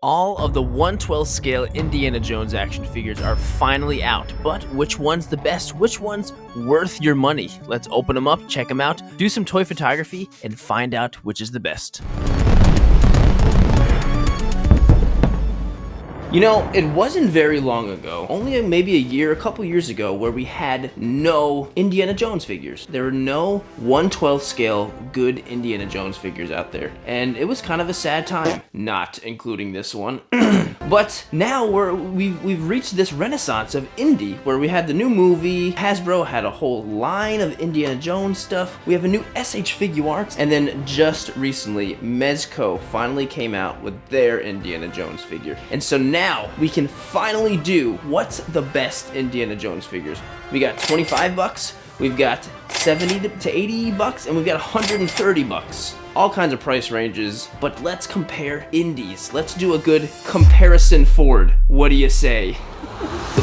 All of the 1/12 scale Indiana Jones action figures are finally out, but which one's the best? Which one's worth your money? Let's open them up, check them out, do some toy photography, and find out which is the best. You know, it wasn't very long ago, only maybe a couple years ago, where we had no Indiana Jones figures. There were no 1/12 scale good Indiana Jones figures out there, and it was kind of a sad time, not including this one. But now we've reached this renaissance of Indy, where we had the new movie, Hasbro had a whole line of Indiana Jones stuff, we have a new SH Figuarts, and then just recently, Mezco finally came out with their Indiana Jones figure. And so now we can finally do what's the best Indiana Jones figures. We got 25 bucks, we've got 70 to 80 bucks, and we've got 130 bucks. All kinds of price ranges, but let's compare indies. Let's do a good comparison Ford. What do you say?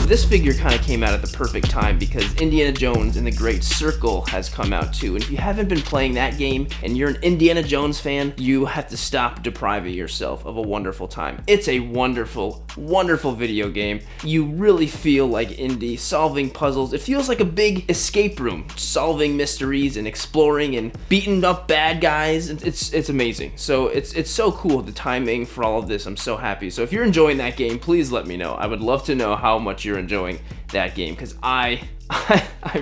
This figure kind of came out at the perfect time because Indiana Jones and the Great Circle has come out too. And if you haven't been playing that game and you're an Indiana Jones fan, you have to stop depriving yourself of a wonderful time. It's a wonderful, wonderful video game. You really feel like Indy solving puzzles. It feels like a big escape room, solving mysteries and exploring and beating up bad guys. It's amazing. So it's so cool, the timing for all of this. I'm so happy. So if you're enjoying that game, please let me know. I would love to know how much you're enjoying that game, because I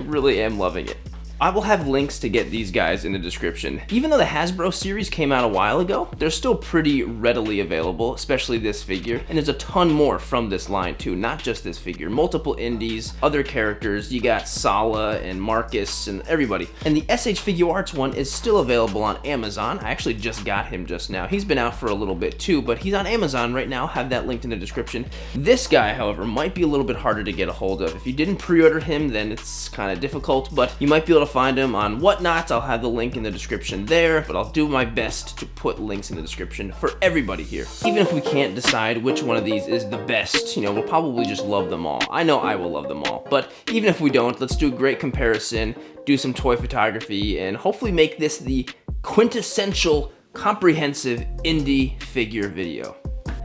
really am loving it. I will have links to get these guys in the description. Even though the Hasbro series came out a while ago, they're still pretty readily available, especially this figure. And there's a ton more from this line too, not just this figure. Multiple indies, other characters. You got Sala and Marcus and everybody. And the SH Figuarts one is still available on Amazon. I actually just got him just now. He's been out for a little bit too, but he's on Amazon right now. Have that linked in the description. This guy, however, might be a little bit harder to get a hold of. If you didn't pre-order him, then it's kind of difficult, but you might be able to find him on Whatnot. I'll have the link in the description there, but I'll do my best to put links in the description for everybody here. Even if we can't decide which one of these is the best, you know, we'll probably just love them all. I know I will love them all, but even if we don't, let's do a great comparison, do some toy photography, and hopefully make this the quintessential, comprehensive Indy figure video.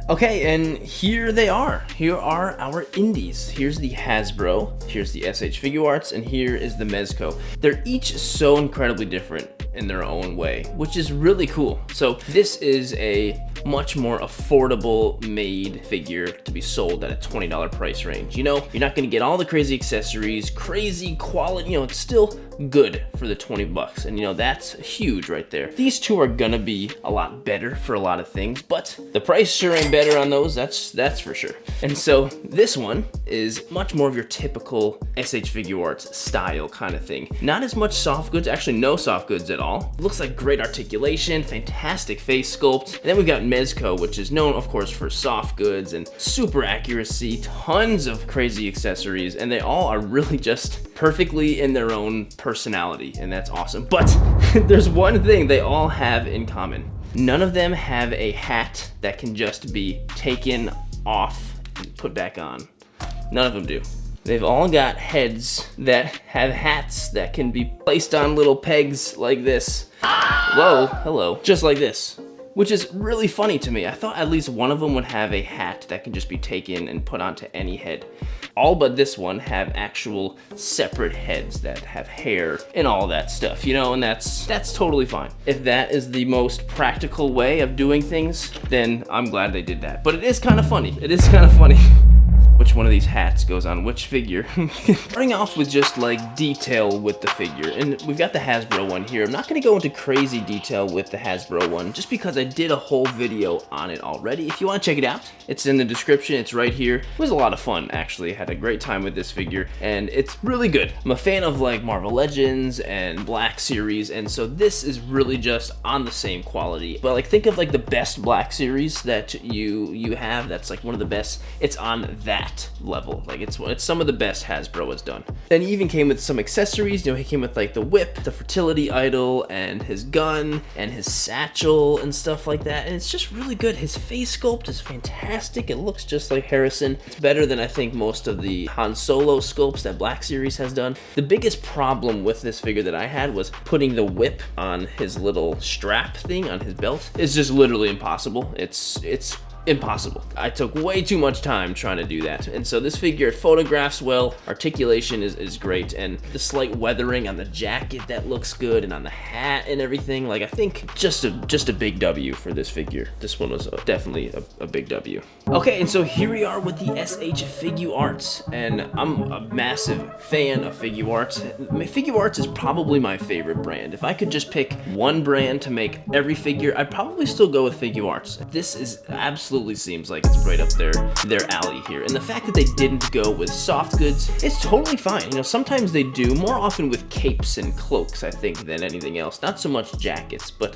Okay, and here they are. Here are our indies. Here's the Hasbro, here's the SH Figuarts, and here is the Mezco. They're each so incredibly different in their own way, which is really cool. So this is a much more affordable made figure to be sold at a $20 price range. You know, you're not gonna get all the crazy accessories, crazy quality, you know, it's still good for the 20 bucks. And you know, that's huge right there. These two are gonna be a lot better for a lot of things, but the price sure ain't better on those, that's for sure. And so this one is much more of your typical SH Figuarts style kind of thing. Not as much soft goods, actually no soft goods at all. Looks like great articulation, fantastic face sculpt. And then we've got Mezco, which is known, of course, for soft goods and super accuracy, tons of crazy accessories, and they all are really just perfectly in their own personality, and that's awesome. But there's one thing they all have in common. None of them have a hat that can just be taken off and put back on. None of them do. They've all got heads that have hats that can be placed on little pegs like this. Whoa, hello. Just like this. Which is really funny to me. I thought at least one of them would have a hat that can just be taken and put onto any head. All but this one have actual separate heads that have hair and all that stuff, you know, and that's totally fine. If that is the most practical way of doing things, then I'm glad they did that. But it is kind of funny. It is kind of funny. Which one of these hats goes on which figure. Starting off with just like detail with the figure, and we've got the Hasbro one here. I'm not gonna go into crazy detail with the Hasbro one just because I did a whole video on it already. If you wanna check it out, it's in the description, it's right here. It was a lot of fun, actually. I had a great time with this figure, and it's really good. I'm a fan of like Marvel Legends and Black Series, and so this is really just on the same quality. But like, think of like the best Black Series that you have, that's like one of the best, it's on that level. Like it's some of the best Hasbro has done. Then he even came with some accessories. You know, he came with like the whip, the fertility idol, and his gun, and his satchel, and stuff like that. And it's just really good. His face sculpt is fantastic. It looks just like Harrison. It's better than I think most of the Han Solo sculpts that Black Series has done. The biggest problem with this figure that I had was putting the whip on his little strap thing on his belt. It's just literally impossible. It's impossible. I took way too much time trying to do that. And so this figure, it photographs well, articulation is great, and the slight weathering on the jacket, that looks good, and on the hat and everything. Like, I think just a big W for this figure. This one was definitely a big W. Okay, and so here we are with the SH Figuarts, and I'm a massive fan of Figuarts. Figuarts is probably my favorite brand. If I could just pick one brand to make every figure, I'd probably still go with Figuarts. This is absolutely seems like it's right up their alley here. And the fact that they didn't go with soft goods is totally fine. You know, sometimes they do, more often with capes and cloaks, I think, than anything else. Not so much jackets, but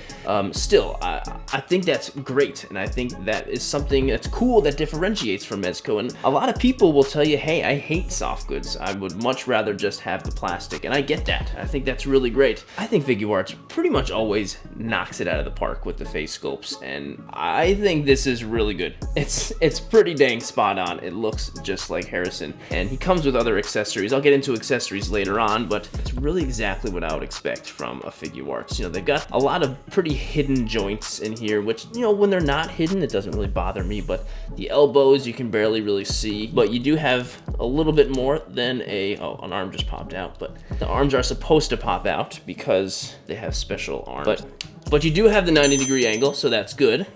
still, I think that's great. And I think that is something that's cool that differentiates from Mezco. And a lot of people will tell you, hey, I hate soft goods. I would much rather just have the plastic. And I get that. I think that's really great. I think Figuarts pretty much always knocks it out of the park with the face sculpts. And I think this is really good. It's pretty dang spot on. It looks just like Harrison. And he comes with other accessories. I'll get into accessories later on, but it's really exactly what I would expect from a Figuarts. You know, they've got a lot of pretty hidden joints in here, which, you know, when they're not hidden, it doesn't really bother me, but the elbows you can barely really see, but you do have a little bit more than an arm just popped out, but the arms are supposed to pop out because they have special arms. But you do have the 90-degree angle, so that's good.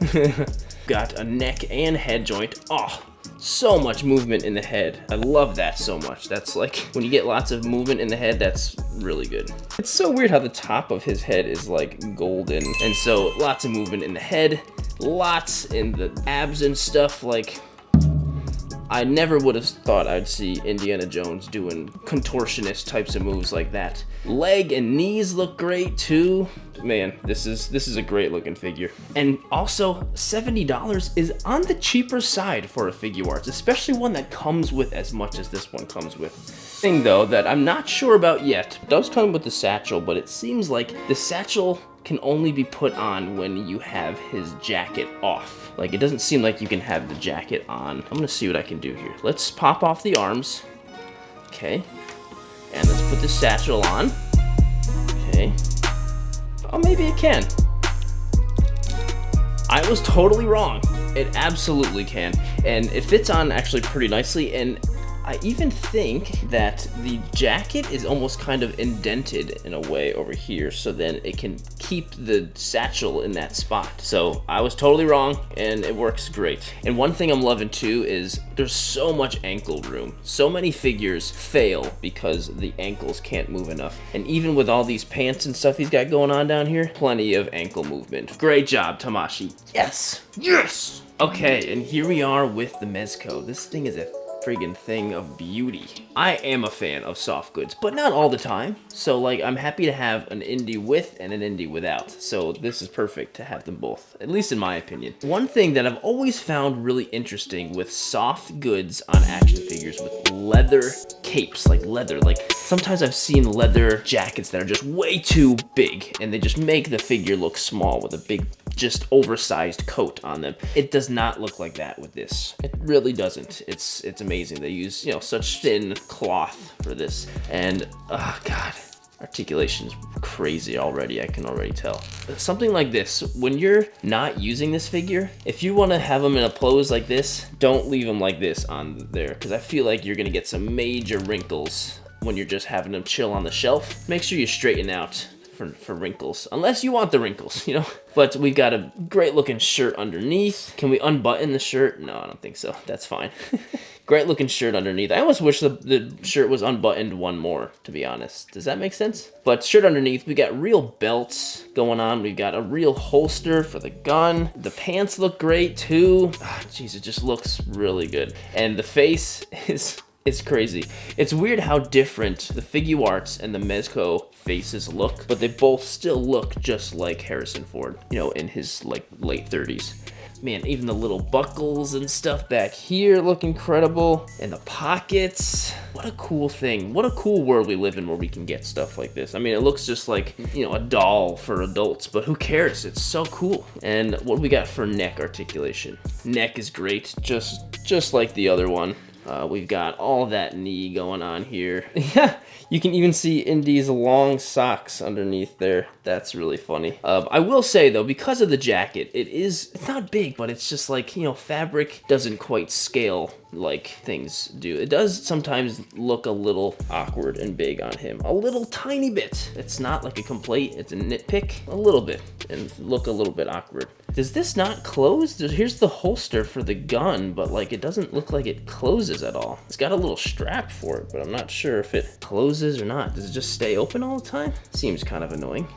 Got a neck and head joint. Oh, so much movement in the head. I love that so much. That's like, when you get lots of movement in the head, that's really good. It's so weird how the top of his head is like golden. And so lots of movement in the head, lots in the abs and stuff. Like, I never would have thought I'd see Indiana Jones doing contortionist types of moves like that. Leg and knees look great too. Man, this is a great looking figure. And also, $70 is on the cheaper side for a Figuarts, especially one that comes with as much as this one comes with. Thing though that I'm not sure about yet, it does come with the satchel, but it seems like the satchel can only be put on when you have his jacket off. Like, it doesn't seem like you can have the jacket on. I'm gonna see what I can do here. Let's pop off the arms. Okay. And let's put the satchel on. Okay. Oh, maybe it can. I was totally wrong. It absolutely can. And it fits on actually pretty nicely, and I even think that the jacket is almost kind of indented in a way over here, so then it can keep the satchel in that spot. So I was totally wrong, and it works great. And one thing I'm loving too is there's so much ankle room. So many figures fail because the ankles can't move enough. And even with all these pants and stuff he's got going on down here, plenty of ankle movement. Great job, Tamashi. Yes! Yes! Okay, and here we are with the Mezco. This thing is a friggin' thing of beauty. I am a fan of soft goods, but not all the time. So like, I'm happy to have an Indy with and an Indy without. So this is perfect to have them both, at least in my opinion. One thing that I've always found really interesting with soft goods on action figures with leather capes, like leather, like sometimes I've seen leather jackets that are just way too big and they just make the figure look small with a big, just oversized coat on them. It does not look like that with this. It really doesn't. It's amazing. They use, you know, such thin cloth for this, and oh god, articulation's crazy already. I can already tell. Something like this, when you're not using this figure, if you want to have them in a pose like this, don't leave them like this on there, because I feel like you're gonna get some major wrinkles when you're just having them chill on the shelf. Make sure you straighten out for wrinkles, unless you want the wrinkles, you know. But we've got a great looking shirt underneath. Can we unbutton the shirt? No, I don't think so. That's fine. Great looking shirt underneath. I almost wish the shirt was unbuttoned one more, to be honest. Does that make sense? But shirt underneath, we got real belts going on. We've got a real holster for the gun. The pants look great too. Jeez, it just looks really good. And the face is... it's crazy. It's weird how different the Figuarts and the Mezco faces look, but they both still look just like Harrison Ford, you know, in his like late 30s. Man, even the little buckles and stuff back here look incredible. And the pockets. What a cool thing. What a cool world we live in where we can get stuff like this. I mean, it looks just like, you know, a doll for adults, but who cares? It's so cool. And what we got for neck articulation. Neck is great, just like the other one. We've got all that knee going on here. Yeah, you can even see Indy's long socks underneath there. That's really funny. I will say though, because of the jacket, it's not big, but it's just like, you know, fabric doesn't quite scale like things do. It does sometimes look a little awkward and big on him. A little tiny bit. It's not like a complaint, it's a nitpick. A little bit, and look a little bit awkward. Does this not close? Here's the holster for the gun, but like it doesn't look like it closes at all. It's got a little strap for it, but I'm not sure if it closes or not. Does it just stay open all the time? Seems kind of annoying.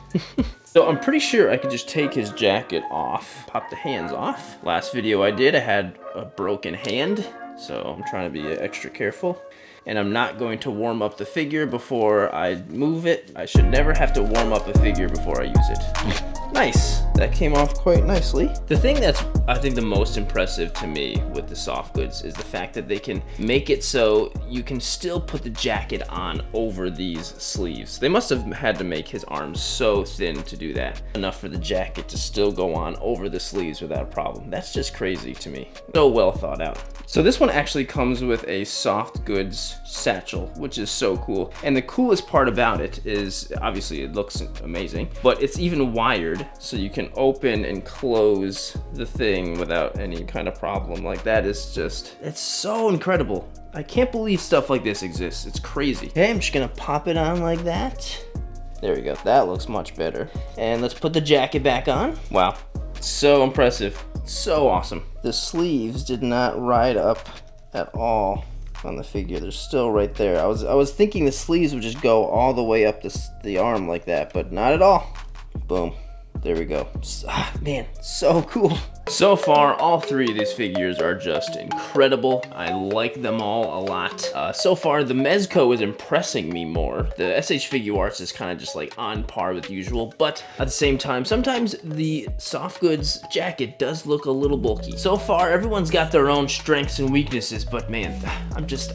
So I'm pretty sure I could just take his jacket off, pop the hands off. Last video I did, I had a broken hand, so I'm trying to be extra careful. And I'm not going to warm up the figure before I move it. I should never have to warm up a figure before I use it. Nice, that came off quite nicely. The thing that's, I think, the most impressive to me with the soft goods is the fact that they can make it so you can still put the jacket on over these sleeves. They must have had to make his arms so thin to do that. Enough for the jacket to still go on over the sleeves without a problem. That's just crazy to me. So well thought out. So this one actually comes with a soft goods satchel, which is so cool. And the coolest part about it is, obviously it looks amazing, but it's even wired, so you can open and close the thing without any kind of problem. Like that is just, it's so incredible. I can't believe stuff like this exists. It's crazy. Okay, I'm just gonna pop it on like that. There we go, that looks much better. And let's put the jacket back on. Wow, so impressive, so awesome. The sleeves did not ride up at all on the figure. They're still right there. I was thinking the sleeves would just go all the way up the arm like that, but not at all. Boom. There we go. Man, so cool. So far, all three of these figures are just incredible. I like them all a lot. So far, the Mezco is impressing me more. The SH Figuarts is kind of just like on par with usual, but at the same time, sometimes the soft goods jacket does look a little bulky. So far, everyone's got their own strengths and weaknesses, but man,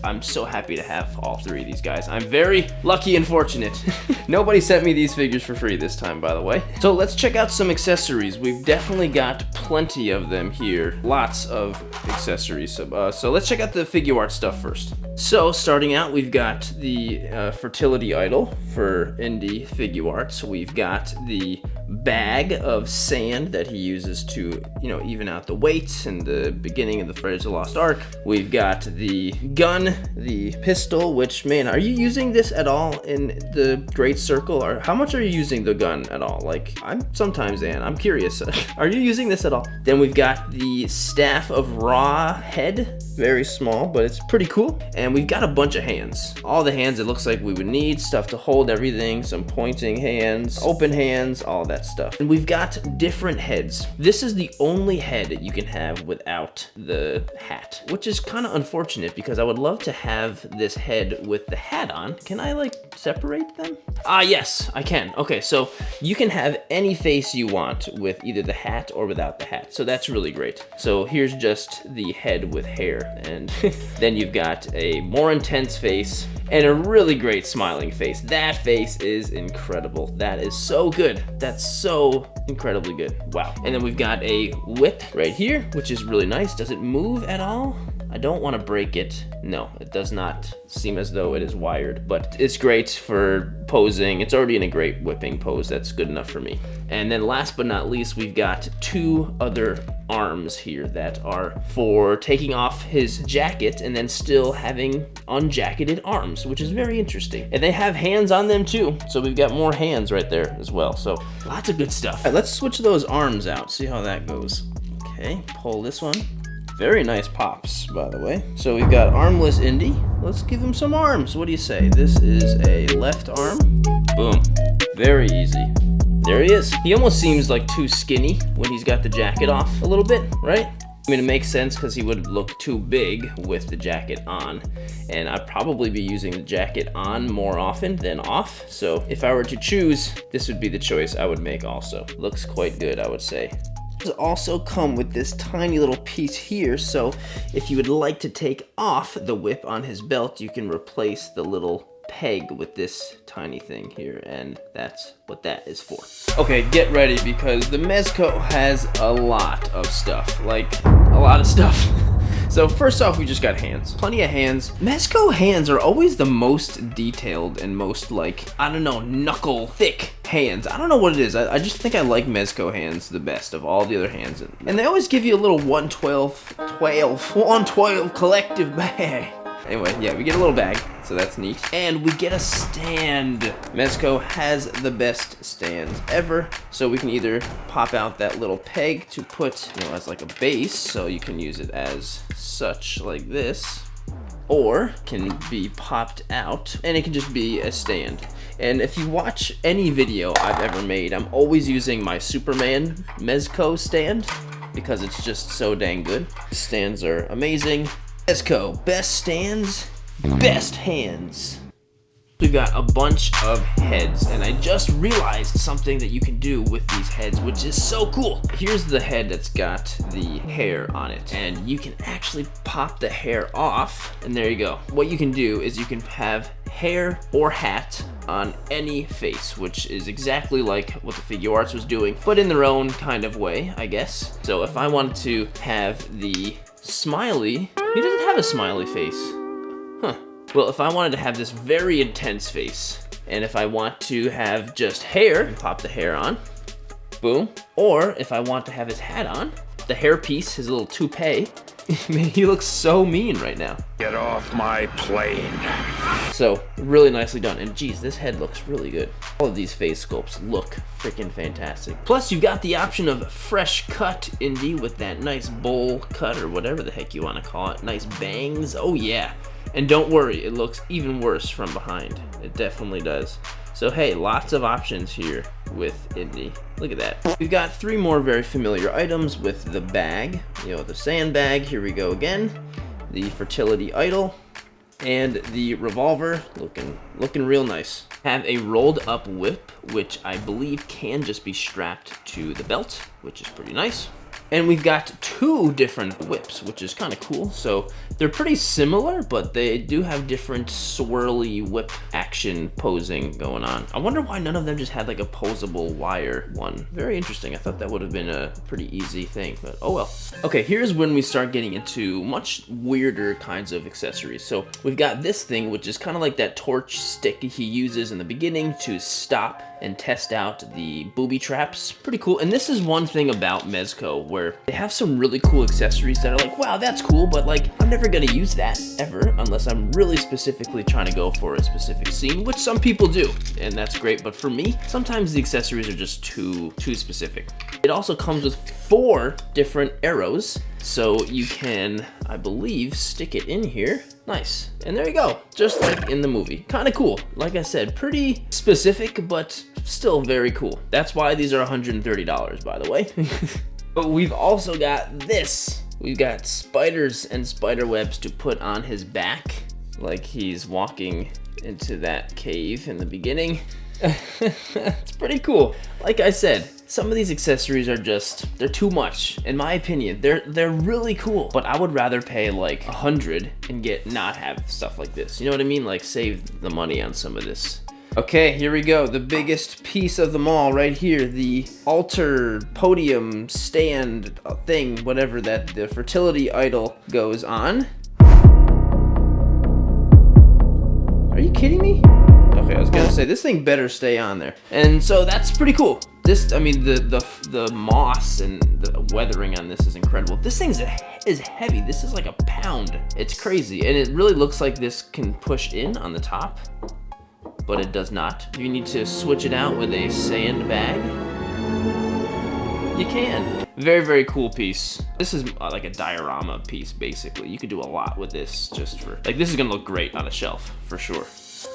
I'm so happy to have all three of these guys. I'm very lucky and fortunate. Nobody sent me these figures for free this time, by the way. So let's check out some accessories. We've definitely got plenty of them here. Lots of accessories. So let's check out the Figuart stuff first. So starting out, we've got the fertility idol for Indy Figuarts. We've got the bag of sand that he uses to, you know, even out the weights in the beginning of the Raiders of the Lost Ark. We've got the gun, the pistol, which, man, are you using this at all in the Great Circle? Or how much are you using the gun at all? Like, I'm curious. Are you using this at all? Then we've got the staff of Ra head. Very small, but it's pretty cool. And we've got a bunch of hands. All the hands it looks like we would need, stuff to hold everything, some pointing hands, open hands, all that stuff. And we've got different heads. This is the only head that you can have without the hat, which is kind of unfortunate because I would love to have this head with the hat on. Can I like separate them? Ah, yes, I can. Okay, so you can have any face you want with either the hat or without the hat. So that's really great. So here's just the head with hair. And then you've got a more intense face and a really great smiling face. That face is incredible. That is so good. That's so incredibly good. Wow. And then we've got a whip right here, which is really nice. Does it move at all? I don't want to break it. No, it does not seem as though it is wired, but it's great for posing. It's already in a great whipping pose. That's good enough for me. And then last but not least, we've got two other arms here that are for taking off his jacket and then still having unjacketed arms, which is very interesting. And they have hands on them too. So we've got more hands right there as well. So lots of good stuff. All right, let's switch those arms out, see how that goes. Okay, pull this one. Very nice pops, by the way. So we've got armless Indy. Let's give him some arms. What do you say? This is a left arm. Boom. Very easy. There he is. He almost seems like too skinny when he's got the jacket off a little bit, right? I mean, it makes sense because he would look too big with the jacket on. And I'd probably be using the jacket on more often than off. So if I were to choose, this would be the choice I would make also. Looks quite good, I would say. Also come with this tiny little piece here, so if you would like to take off the whip on his belt, you can replace the little peg with this tiny thing here, and that's what that is for. Okay, get ready because the Mezco has a lot of stuff, like a lot of stuff. So first off, we just got hands. Plenty of hands. Mezco hands are always the most detailed and most like, I don't know, knuckle thick hands. I don't know what it is. I just think I like Mezco hands the best of all the other hands. And they always give you a little 112 collective bag. Anyway, yeah, we get a little bag, so that's neat. And we get a stand. Mezco has the best stands ever. So we can either pop out that little peg to put, you know, as like a base, so you can use it as such like this, or can be popped out and it can just be a stand. And if you watch any video I've ever made, I'm always using my Superman Mezco stand because it's just so dang good. Stands are amazing. Mezco, best stands, best hands. We've got a bunch of heads, and I just realized something that you can do with these heads, which is so cool. Here's the head that's got the hair on it, and you can actually pop the hair off, and there you go. What you can do is you can have hair or hat on any face, which is exactly like what the Figuarts was doing, but in their own kind of way, I guess. So if I wanted to have the smiley, he doesn't have a smiley face. Huh. Well, if I wanted to have this very intense face, and if I want to have just hair, pop the hair on, boom. Or if I want to have his hat on, the hair piece, his little toupee, man, he looks so mean right now. Get off my plane. So, really nicely done. And geez, this head looks really good. All of these face sculpts look freaking fantastic. Plus, you've got the option of fresh cut Indy with that nice bowl cut, or whatever the heck you want to call it. Nice bangs. Oh yeah. And don't worry, it looks even worse from behind. It definitely does. So hey, lots of options here with Indy. Look at that. We've got 3 more very familiar items with the bag. You know, the sandbag, here we go again. The fertility idol, and the revolver, looking real nice. Have a rolled up whip, which I believe can just be strapped to the belt, which is pretty nice. And we've got 2 different whips, which is kind of cool. So they're pretty similar, but they do have different swirly whip action posing going on. I wonder why none of them just had like a posable wire one. Very interesting. I thought that would have been a pretty easy thing, but oh well. Okay, here's when we start getting into much weirder kinds of accessories. So we've got this thing, which is kind of like that torch stick he uses in the beginning to stop and test out the booby traps. Pretty cool. And this is one thing about Mezco, where they have some really cool accessories that are like, wow, that's cool, but like, I'm never gonna use that ever unless I'm really specifically trying to go for a specific scene, which some people do, and that's great. But for me, sometimes the accessories are just too specific. It also comes with 4 different arrows, so you can, I believe, stick it in here. Nice. And there you go, just like in the movie. Kind of cool. Like I said, pretty specific, but still very cool. That's why these are $130, by the way. But we've also got this. We've got spiders and spider webs to put on his back, like he's walking into that cave in the beginning. It's pretty cool. Like I said, some of these accessories are just, they're too much, in my opinion. They're really cool, but I would rather pay like $100 and not have stuff like this. You know what I mean? Like, save the money on some of this. Okay, here we go. The biggest piece of them all right here. The altar, podium, stand thing, whatever that the fertility idol goes on. Are you kidding me? Okay, I was gonna say, this thing better stay on there. And so that's pretty cool. This, I mean, the moss and the weathering on this is incredible. This thing is heavy. This is like a pound. It's crazy. And it really looks like this can push in on the top, but it does not. You need to switch it out with a sandbag. You can. Very, very cool piece. This is like a diorama piece, basically. You could do a lot with this just for, like, this is gonna look great on a shelf, for sure.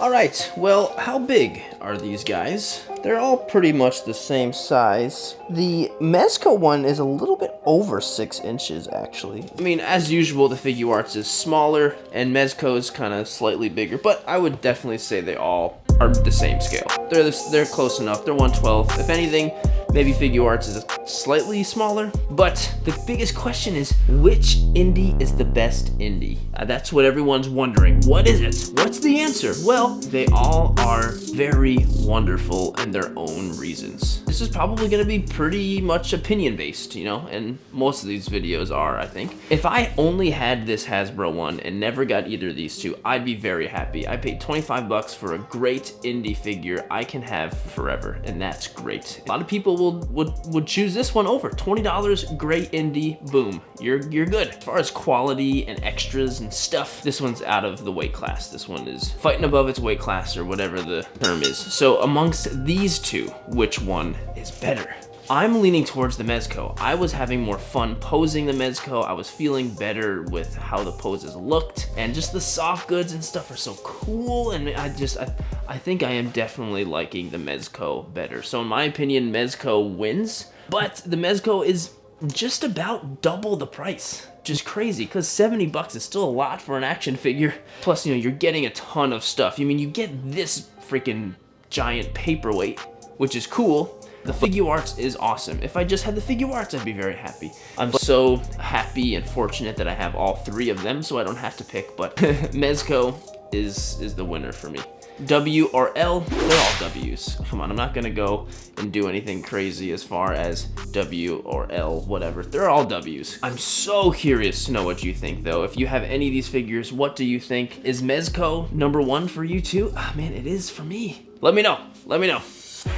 All right, well, how big are these guys? They're all pretty much the same size. The Mezco one is a little bit over 6 inches, actually. I mean, as usual, the Figuarts is smaller, and Mezco's kind of slightly bigger, but I would definitely say they all are the same scale. They're close enough. They're 1/12. If anything, maybe Figuarts is slightly smaller, but the biggest question is, which Indy is the best Indy? That's what everyone's wondering. What is it? What's the answer? Well, they all are very wonderful in their own reasons. This is probably gonna be pretty much opinion based, you know, and most of these videos are, I think. If I only had this Hasbro one and never got either of these two, I'd be very happy. I paid 25 bucks for a great Indy figure I can have forever, and that's great. A lot of people would choose this one over. $20, great Indy, boom, you're good. As far as quality and extras and stuff, this one's out of the weight class. This one is fighting above its weight class, or whatever the term is. So amongst these two, which one is better? I'm leaning towards the Mezco. I was having more fun posing the Mezco. I was feeling better with how the poses looked, and just the soft goods and stuff are so cool, and I think I am definitely liking the Mezco better. So in my opinion, Mezco wins, but the Mezco is just about double the price. Just crazy, because 70 bucks is still a lot for an action figure. Plus, you know, you're getting a ton of stuff. I mean, you get this freaking giant paperweight, which is cool. The Figuarts is awesome. If I just had the Figuarts, I'd be very happy. I'm so happy and fortunate that I have all three of them, so I don't have to pick, but Mezco is the winner for me. W or L, they're all W's. Come on, I'm not gonna go and do anything crazy as far as W or L, whatever. They're all W's. I'm so curious to know what you think, though. If you have any of these figures, what do you think? Is Mezco #1 for you too? Ah, man, it is for me. Let me know. Let me know.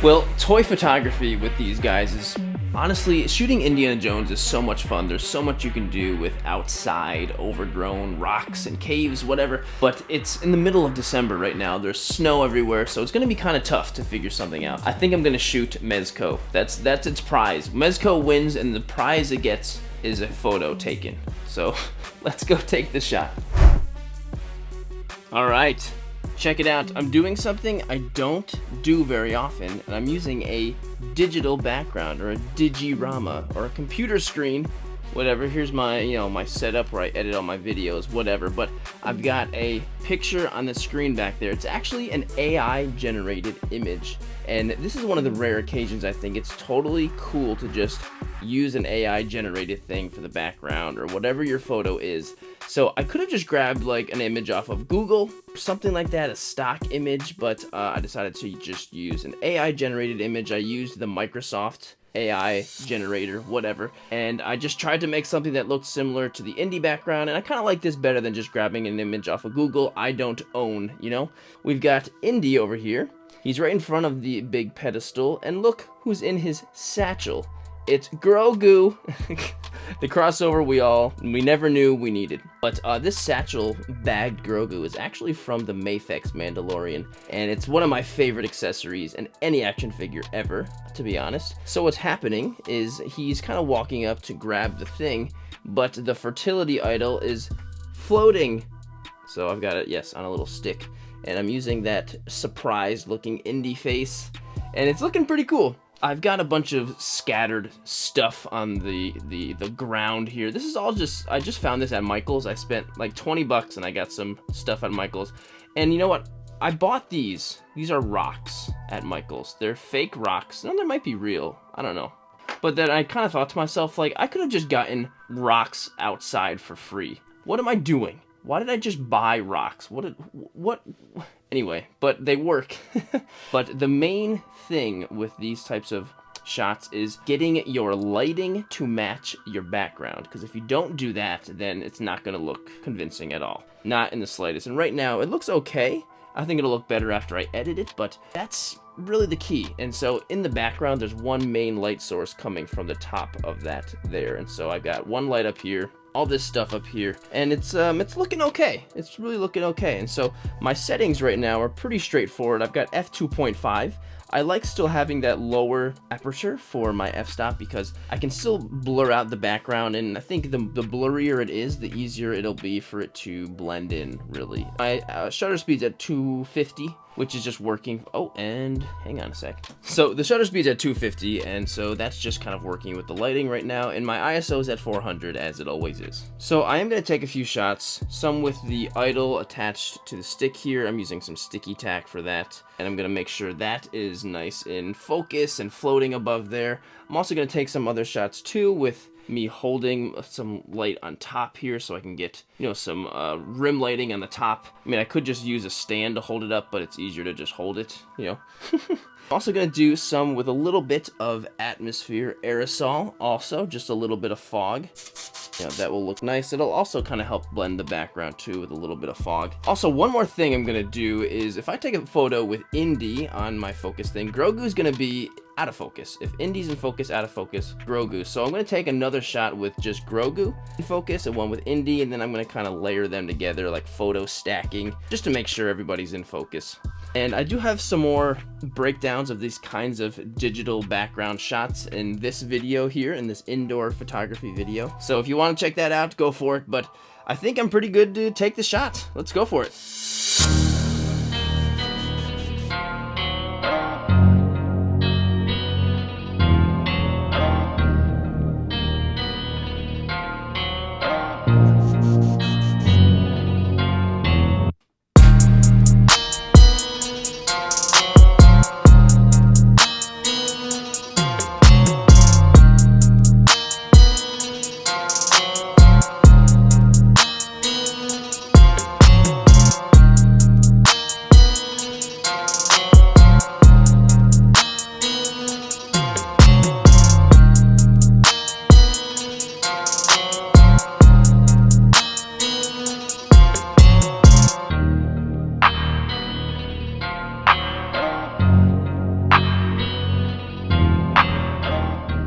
Well, toy photography with these guys is, honestly, shooting Indiana Jones is so much fun. There's so much you can do with outside, overgrown rocks and caves, whatever. But it's in the middle of December right now. There's snow everywhere, so it's gonna be kind of tough to figure something out. I think I'm gonna shoot Mezco. That's its prize. Mezco wins, and the prize it gets is a photo taken. So let's go take the shot. All right. Check it out. I'm doing something I don't do very often, and I'm using a digital background, or a digirama, or a computer screen, whatever. Here's my, my setup where I edit all my videos, whatever. But I've got a picture on the screen back there. It's actually an AI generated image. And this is one of the rare occasions I think it's totally cool to just use an AI generated thing for the background or whatever your photo is. So I could have just grabbed like an image off of Google, something like that, a stock image, but I decided to just use an AI generated image. I used the Microsoft AI generator, whatever, and I just tried to make something that looked similar to the Indy background, and I kind of like this better than just grabbing an image off of Google I don't own, you know? We've got Indy over here. He's right in front of the big pedestal, and look who's in his satchel. It's Grogu, the crossover we never knew we needed. But this satchel bagged Grogu is actually from the Mafex Mandalorian, and it's one of my favorite accessories in any action figure ever, to be honest. So what's happening is he's kind of walking up to grab the thing, but the fertility idol is floating. So I've got it, yes, on a little stick, and I'm using that surprised looking Indy face, and it's looking pretty cool. I've got a bunch of scattered stuff on the ground here. This is all I just found this at Michael's. I spent like 20 bucks and I got some stuff at Michael's. And you know what? I bought these. These are rocks at Michael's. They're fake rocks. No, they might be real. I don't know. But then I kind of thought to myself, like, I could have just gotten rocks outside for free. What am I doing? Why did I just buy rocks? What? Anyway, but they work. But the main thing with these types of shots is getting your lighting to match your background. Because if you don't do that, then it's not going to look convincing at all. Not in the slightest. And right now, it looks okay. I think it'll look better after I edit it, but that's really the key. And so in the background, there's one main light source coming from the top of that there. And so I've got one light up here, all this stuff up here, and it's looking okay. It's really looking okay. And so my settings right now are pretty straightforward. I've got f2.5. I like still having that lower aperture for my f-stop because I can still blur out the background, and I think the blurrier it is, the easier it'll be for it to blend in, really. My shutter speed's at 250, which is just working. Oh, and hang on a sec. So the shutter speed's at 250, and so that's just kind of working with the lighting right now, and my ISO is at 400, as it always is. So I am going to take a few shots, some with the idol attached to the stick here. I'm using some sticky tack for that, and I'm going to make sure that is nice in focus and floating above there. I'm also going to take some other shots too with me holding some light on top here so I can get, you know, some rim lighting on the top. I mean, I could just use a stand to hold it up, but it's easier to just hold it, you know. I'm also going to do some with a little bit of atmosphere aerosol, also just a little bit of fog. You know, that will look nice. It'll also kind of help blend the background too with a little bit of fog. Also, one more thing I'm going to do is if I take a photo with Indy on my focus thing, Grogu's going to be out of focus. If Indy's in focus, out of focus, Grogu. So I'm going to take another shot with just Grogu in focus and one with Indy, and then I'm going to kind of layer them together like photo stacking just to make sure everybody's in focus. And I do have some more breakdowns of these kinds of digital background shots in this video here, in this indoor photography video. So if you want to check that out, go for it. But I think I'm pretty good to take the shot. Let's go for it.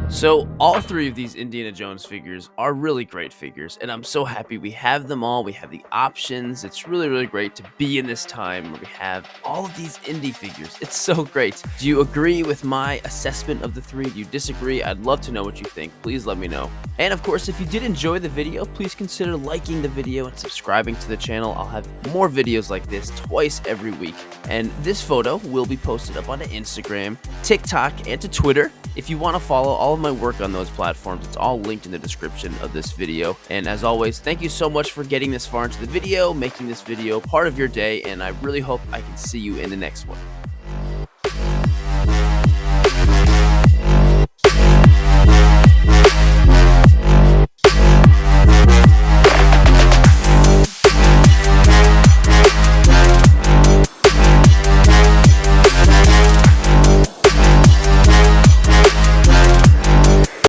So all three of these Indiana Jones figures are really great figures, and I'm so happy we have them all. We have the options. It's really, really great to be in this time where we have all of these Indy figures. It's so great. Do you agree with my assessment of the three? Do you disagree? I'd love to know what you think. Please let me know. And of course, if you did enjoy the video, please consider liking the video and subscribing to the channel. I'll have more videos like this twice every week. And this photo will be posted up onto Instagram, TikTok, and to Twitter. If you want to follow all of my work on those platforms, it's all linked in the description of this video. And as always, thank you so much for getting this far into the video, making this video part of your day, and I really hope I can see you in the next one.